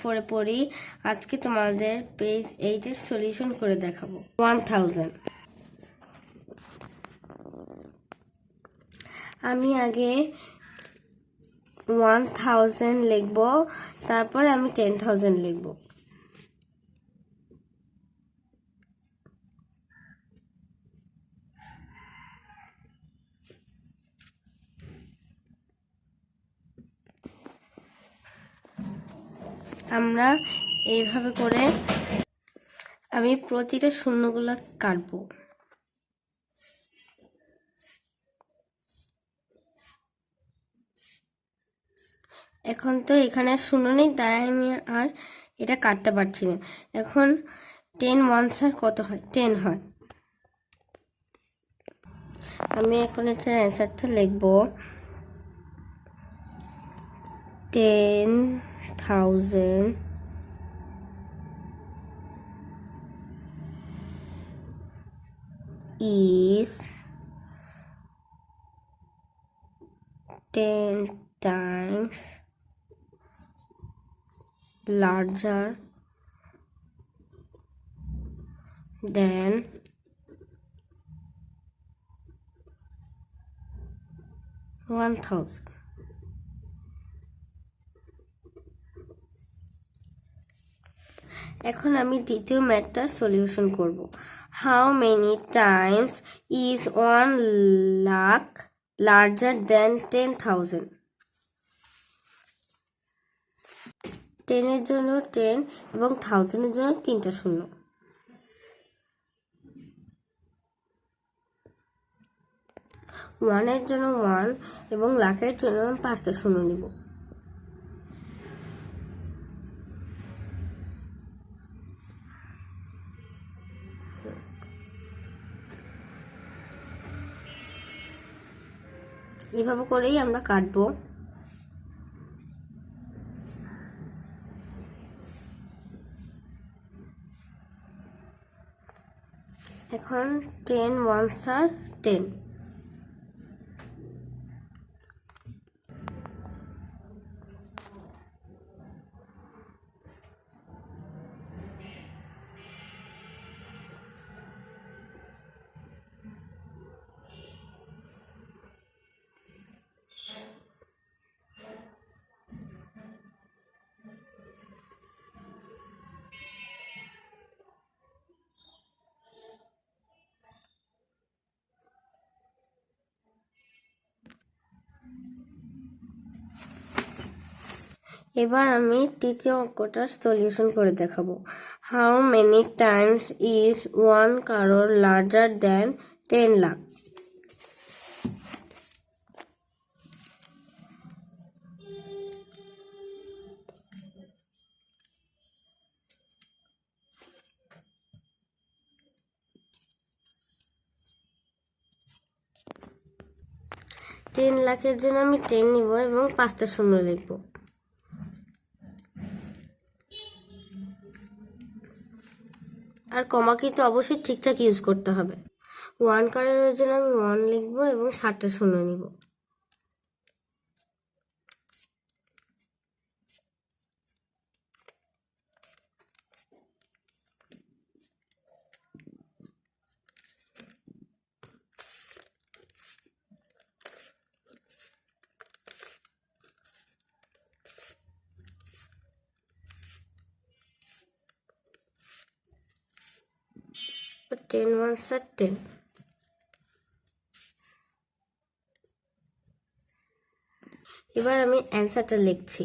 4-এ পড়ি। আজকে তোমাদের পেজ 8-এর সলিউশন করে দেখাবো। 1000 আমি আগে 1000 লিখব, তারপরে আমি 10000 লিখব। আমরা এইভাবে করে আমি প্রতিটা শূন্যগুলো কাটবো। এখন তো এখানে শূন্য নেই, তাই আমি আর এটা কাটতে পারছি না। এখন 10 ones আর কত হয়? 10 হয়। আমি এখন এটার অ্যান্সারটা লিখব। 10,000 is 10 times larger than 1000. এখন আমি দ্বিতীয় ম্যাথটার সলিউশন করব। How many Times is 1 lakh larger দেন 10,000? 10-এর জন্য 10 এবং 1000-এর জন্য 3টা শূন্য। ওয়ানের জন্য 1 এবং লাখের জন্য 5টা শূন্য নিব। এভাবে করেই আমরা কাটবো। এখন 10 ones আর 10। এবার আমি তৃতীয় অঙ্কটার সলিউশন করে দেখাবো। How many Times is 1 crore larger than 10 lakh? Ten লাখের জন্য আমি 10 নিব এবং 5টা শূন্য লিখব। আর কমা কিন্তু অবশ্যই ঠিকঠাক ইউজ করতে হবে। 1 কারোর জন্য আমি 1 লিখব এবং 7টা শূন্য নিব। But 10 ones are 10. এবার আমি অ্যান্সারটা লিখছি।